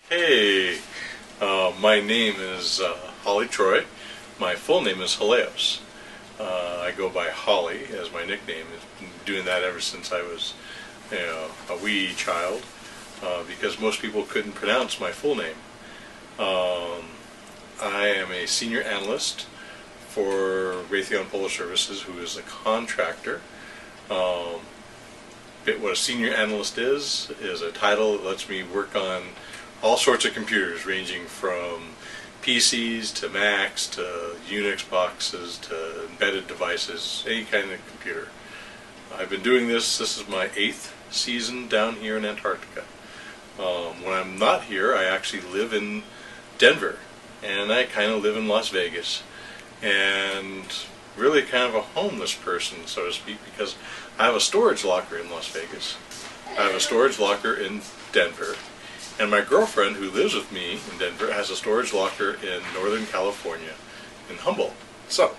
Hey, my name is Holly Troy. My full name is Haleos. I go by Holly as my nickname. I've been doing that ever since I was, a wee child, because most people couldn't pronounce my full name. I am a senior analyst for Raytheon Polar Services, who is a contractor. What a senior analyst is a title that lets me work on all sorts of computers, ranging from PCs to Macs to Unix boxes to embedded devices, any kind of computer. I've been doing this is my 8th season down here in Antarctica. When I'm not here, I actually live in Denver, and I kind of live in Las Vegas, and really kind of a homeless person, so to speak, because I have a storage locker in Las Vegas, I have a storage locker in Denver, and my girlfriend, who lives with me in Denver, has a storage locker in Northern California, in Humboldt. So,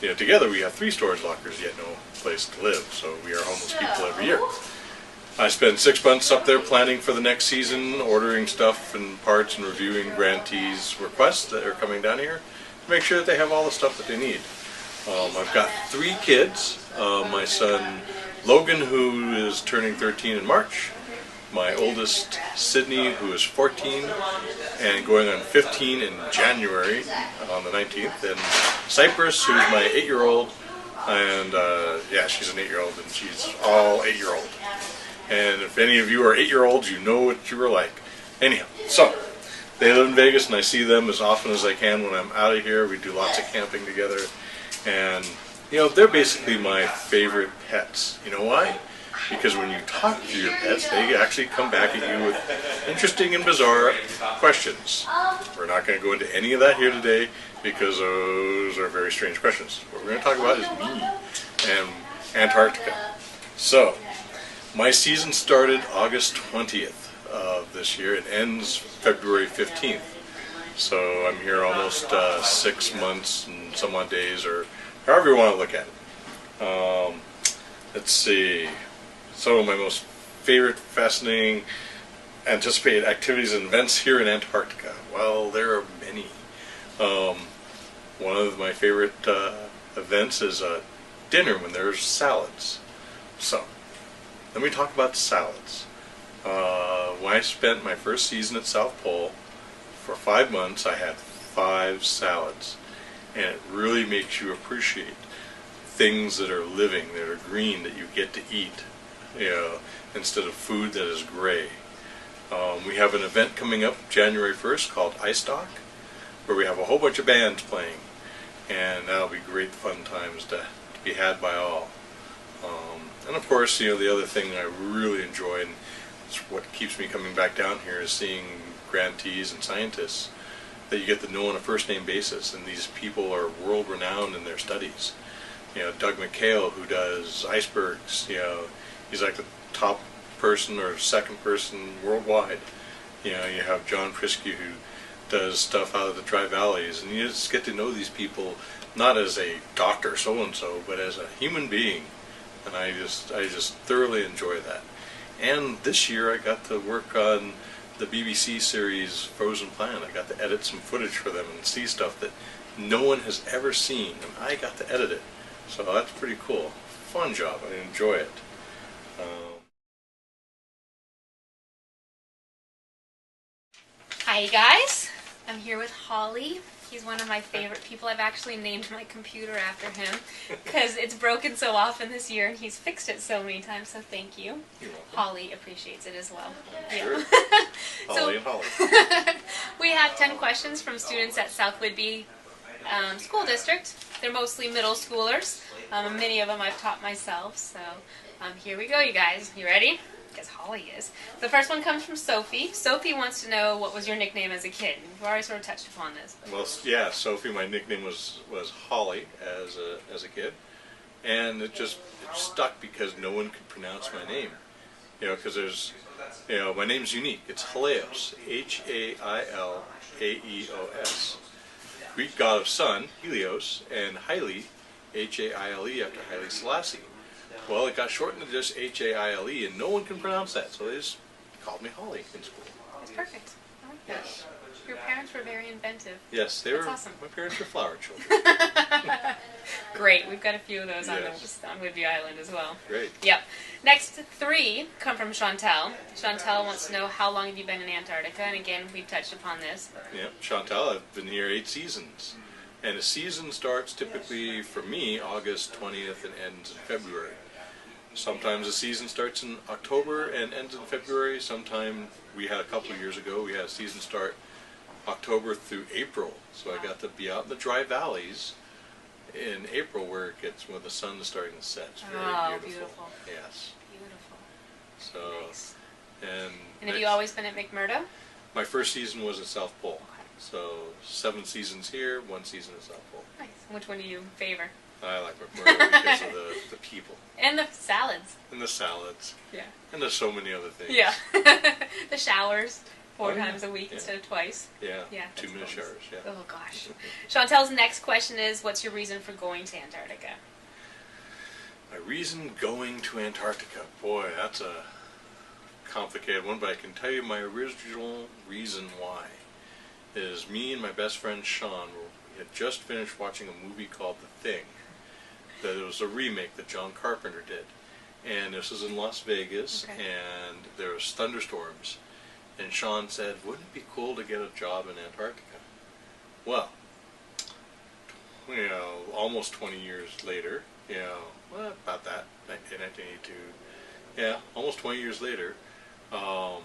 together we have 3 storage lockers, yet no place to live, so we are homeless people every year. I spend 6 months up there planning for the next season, ordering stuff and parts and reviewing grantees' requests that are coming down here to make sure that they have all the stuff that they need. I've got 3 kids. My son Logan, who is turning 13 in March, my oldest Sydney, who is 14 and going on 15 in January on the 19th, and Cypress, who's my 8-year-old, and she's an 8-year-old, and she's all 8-year-old. And if any of you are 8-year-olds, you know what you were like. Anyhow, so they live in Vegas, and I see them as often as I can when I'm out of here. We do lots of camping together, and they're basically my favorite pets. You know why? Because when you talk to your pets, they actually come back at you with interesting and bizarre questions. We're not going to go into any of that here today because those are very strange questions. What we're going to talk about is me and Antarctica. So, my season started August 20th of this year. It ends February 15th. So I'm here almost 6 months and some odd days, or however you want to look at it. Let's see. Some of my most favorite, fascinating, anticipated activities and events here in Antarctica. Well, there are many. One of my favorite events is dinner when there's salads. So, let me talk about salads. When I spent my first season at South Pole, for 5 months I had 5 salads. And it really makes you appreciate things that are living, that are green, that you get to eat, instead of food that is gray. We have an event coming up January 1st called Ice Dock, where we have a whole bunch of bands playing, and that'll be great fun times to be had by all. And of course, the other thing I really enjoy, and it's what keeps me coming back down here, is seeing grantees and scientists that you get to know on a first-name basis, and these people are world-renowned in their studies. Doug McHale, who does icebergs, he's like the top person or second person worldwide. You have John Prisky, who does stuff out of the Tri-Valleys, and you just get to know these people not as a doctor so-and-so, but as a human being, and I just thoroughly enjoy that. And this year I got to work on the BBC series Frozen Planet. I got to edit some footage for them and see stuff that no one has ever seen, and I got to edit it. So that's pretty cool. Fun job. I enjoy it. Hi guys, I'm here with Holly. He's one of my favorite people. I've actually named my computer after him because it's broken so often this year, and he's fixed it so many times, so thank you. You're welcome. Holly appreciates it as well. Sure. Yeah. Holly and Holly. We have 10 questions from students at South Whidbey School District. They're mostly middle schoolers. Many of them I've taught myself, so here we go, you guys. You ready? Because Holly is. The first one comes from Sophie. Sophie wants to know, what was your nickname as a kid? We've already sort of touched upon this. Well, yeah, Sophie, my nickname was Holly as a kid, and it stuck because no one could pronounce my name. Because there's, my name's unique. It's Haleos, H-A-I-L-A-E-O-S. Greek god of sun, Helios, and Haile, H-A-I-L-E, after Haile Selassie. Well, it got shortened to just H-A-I-L-E, and no one can pronounce that, so they just called me Holly in school. That's perfect. All right. Yes. Your parents were very inventive. Yes, they That's were. Awesome. My parents were flower children. Great. We've got a few of those on Whidbey Island as well. Great. Yep. Next three come from Chantel. Chantel wants to know, how long have you been in Antarctica? And again, we've touched upon this. Yep, Chantal, I've been here 8 seasons. And a season starts typically, for me, August 20th and ends in February. Sometimes a season starts in October and ends in February. Sometime, we had a couple of years ago, we had a season start October through April. So I got to be out in the dry valleys in April where the sun is starting to set. It's very beautiful. Yes. Beautiful. So, Nice. And have you always been at McMurdo? My first season was at South Pole. So 7 seasons here, 1 season at South Pole. Nice. Which one do you favor? I like McMurdo because of the people. And the salads. And the salads. Yeah. And there's so many other things. Yeah. The showers. 4 times a week instead of twice. Yeah. Yeah. 2-minute showers. Yeah. Oh gosh. Chantel's next question is, what's your reason for going to Antarctica? My reason going to Antarctica. Boy, that's a complicated one, but I can tell you my original reason why is me and my best friend Sean had just finished watching a movie called The Thing. That it was a remake that John Carpenter did. And this was in Las Vegas, and there was thunderstorms. And Sean said, wouldn't it be cool to get a job in Antarctica? Well, almost 20 years later, about that, in 1982, almost 20 years later, I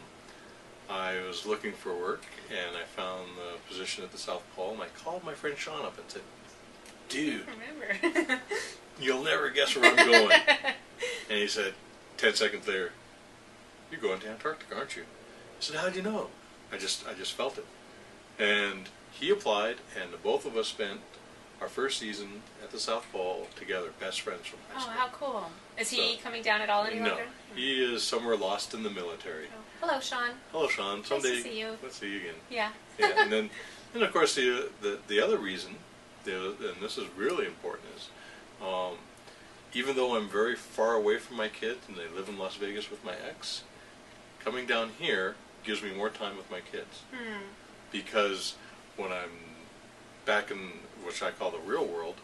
was looking for work, and I found the position at the South Pole, and I called my friend Sean up and said, dude, Remember. you'll never guess where I'm going. And he said, 10 seconds later, you're going to Antarctica, aren't you? I said, how'd you know? I just felt it. And he applied, and the both of us spent our first season at the South Pole together, best friends from high school. Oh, how cool. Is he coming down at all any longer? No, he is somewhere lost in the military. Oh. Hello, Sean. Hello, Sean. Someday nice to see you. Let's see you again. Yeah. Yeah, and of course the other reason, and this is really important, is even though I'm very far away from my kids and they live in Las Vegas with my ex, coming down here gives me more time with my kids. Because when I'm back in what I call the real world,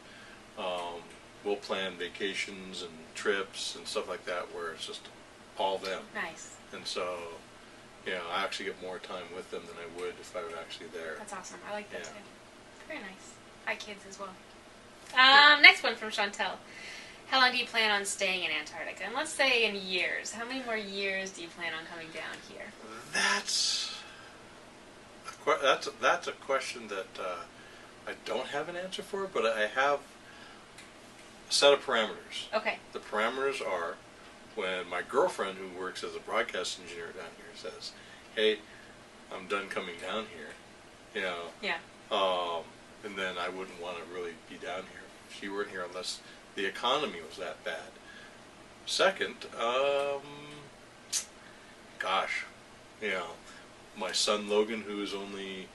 we'll plan vacations and trips and stuff like that where it's just all them. Nice. And so, I actually get more time with them than I would if I were actually there. That's awesome. I like that too. Very nice. I kids as well. Next one from Chantel. How long do you plan on staying in Antarctica? And let's say in years. How many more years do you plan on coming down here? That's a question that I don't have an answer for, but I have a set of parameters. Okay. The parameters are when my girlfriend, who works as a broadcast engineer down here, says, hey, I'm done coming down here, Yeah. and then I wouldn't want to really be down here if she weren't here unless the economy was that bad. Second, my son Logan, who is only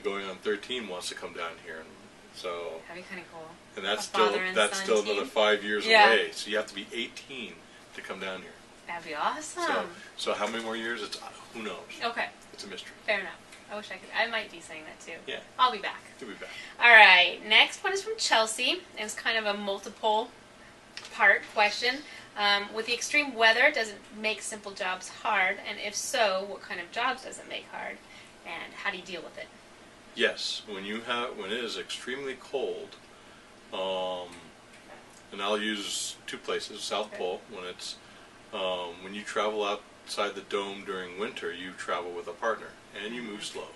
going on 13, wants to come down here, and so That'd be kind of cool. and that's still another 5 years away. So you have to be 18 to come down here. That'd be awesome. So how many more years? It's who knows. Okay. It's a mystery. Fair enough. I wish I could. I might be saying that too. Yeah. I'll be back. You'll be back. All right. Next one is from Chelsea. It's kind of a multiple part question. With the extreme weather, does it make simple jobs hard? And if so, what kind of jobs does it make hard? And how do you deal with it? Yes, when it is extremely cold, and I'll use 2 places. South Pole, when you travel outside the dome during winter, you travel with a partner and you move slow.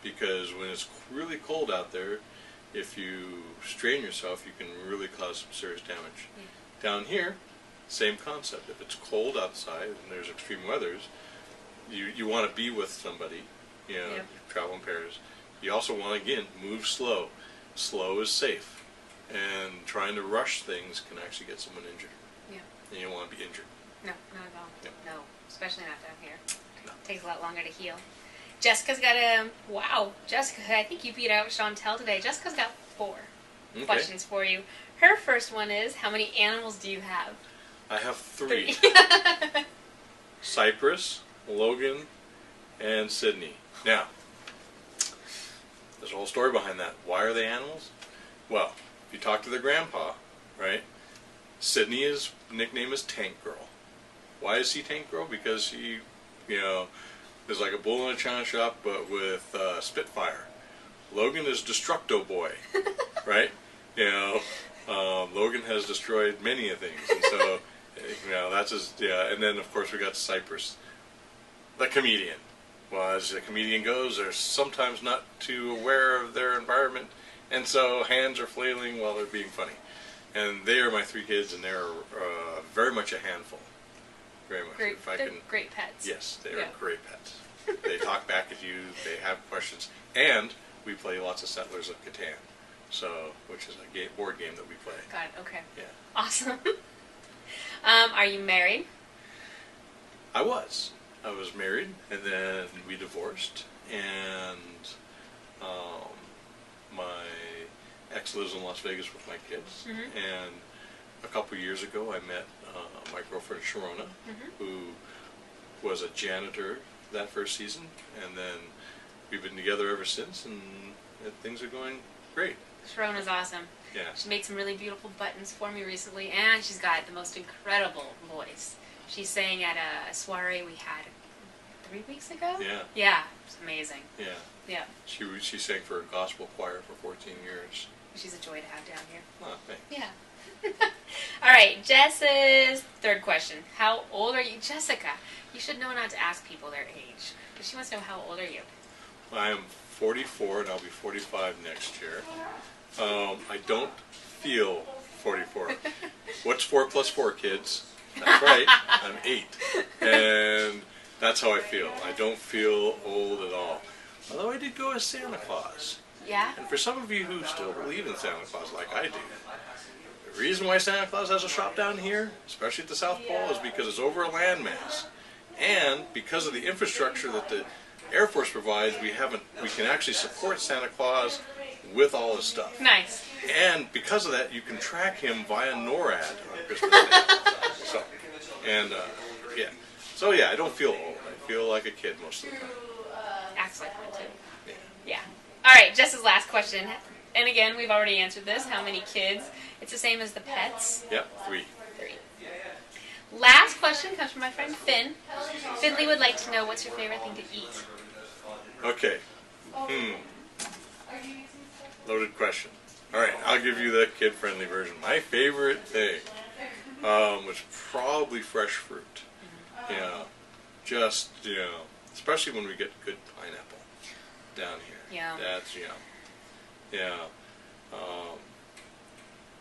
Because when it's really cold out there, if you strain yourself, you can really cause some serious damage. Yeah. Down here, same concept. If it's cold outside and there's extreme weathers, you want to be with somebody. You travel in pairs. You also want to, again, move slow. Slow is safe. And trying to rush things can actually get someone injured. Yeah. And you don't want to be injured. No, not at all. Yep. No, especially not down here. No. It takes a lot longer to heal. Jessica's got wow, Jessica, I think you beat out Chantel today. Jessica's got 4 questions for you. Her first one is, how many animals do you have? I have 3. Cypress, Logan, and Sydney. Now, there's a whole story behind that. Why are they animals? Well, if you talk to their grandpa, right? Sydney's nickname is Tank Girl. Why is she Tank Girl? Because she, is like a bull in a china shop, but with Spitfire. Logan is Destructo Boy, right? Logan has destroyed many things, and so, that's his, and then of course we got Cypress, the comedian. Well, as the comedian goes, they're sometimes not too aware of their environment, and so hands are flailing while they're being funny. And they are my 3 kids, and they're very much a handful. Very much. Great, great pets. Yes, they are great pets. They talk back at you, they have questions, and we play lots of Settlers of Catan, which is a board game that we play. Got it, okay. Yeah. Awesome. Are you married? I was married, and then we divorced, and my ex lives in Las Vegas with my kids, and a couple years ago I met my girlfriend Sharona, who was a janitor that first season, and then we've been together ever since, and things are going great. Sharona's awesome. Yeah. She made some really beautiful buttons for me recently, and she's got the most incredible voice. She sang at a soiree we had 3 weeks ago? Yeah. Yeah, it's amazing. Yeah. Yeah. She sang for a gospel choir for 14 years. She's a joy to have down here. Oh, thanks. Yeah. All right, Jess's third question. How old are you? Jessica, you should know not to ask people their age. But she wants to know, how old are you? I am 44, and I'll be 45 next year. I don't feel 44. What's 4 plus 4, kids? That's right, I'm 8. And that's how I feel. I don't feel old at all. Although I did go as Santa Claus. Yeah? And for some of you who still believe in Santa Claus like I do, the reason why Santa Claus has a shop down here, especially at the South Pole, is because it's over a landmass. And because of the infrastructure that the Air Force provides, we can actually support Santa Claus with all his stuff. Nice. And because of that, you can track him via NORAD on Christmas Day. So I don't feel old. I feel like a kid most of the time. Acts like one too. Yeah. All right, Jess's last question. And again, we've already answered this. How many kids? It's the same as the pets. Yep, 3. 3. Last question comes from my friend Finn. Finley would like to know, what's your favorite thing to eat? Okay. Loaded question. All right, I'll give you the kid-friendly version. My favorite thing was probably fresh fruit. Just, especially when we get good pineapple down here. Yeah. That's, yeah.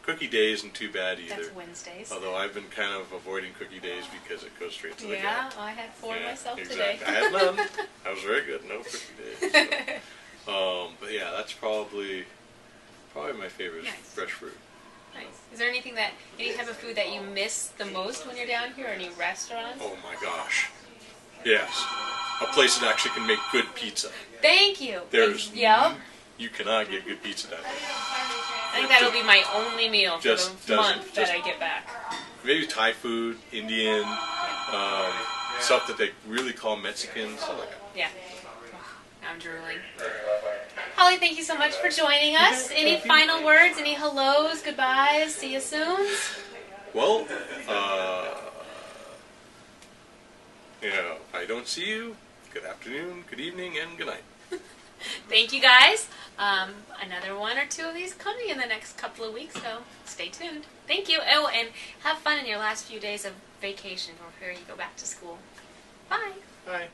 Cookie day isn't too bad either. That's Wednesdays. Although I've been kind of avoiding cookie days because it goes straight to the gut. Yeah, I had 4 myself today. I had none. I was very good. No cookie days. So. But yeah, that's probably my favorite is fresh fruit. Nice. Is there any type of food that you miss the most when you're down here, or any restaurants? Oh my gosh. Yes. A place that actually can make good pizza. Thank you. You cannot get good pizza down here. I think that'll be my only meal for the month that I get back. Maybe Thai food, Indian, stuff that they really call Mexican, stuff like that. Yeah. Now I'm drooling. Holly, thank you so much for joining us. Any final words? Any hellos, goodbyes, see you soon? Well, if I don't see you, good afternoon, good evening, and good night. Thank you, guys. Another 1 or 2 of these coming in the next couple of weeks, so stay tuned. Thank you. Oh, and have fun in your last few days of vacation before you go back to school. Bye. Bye.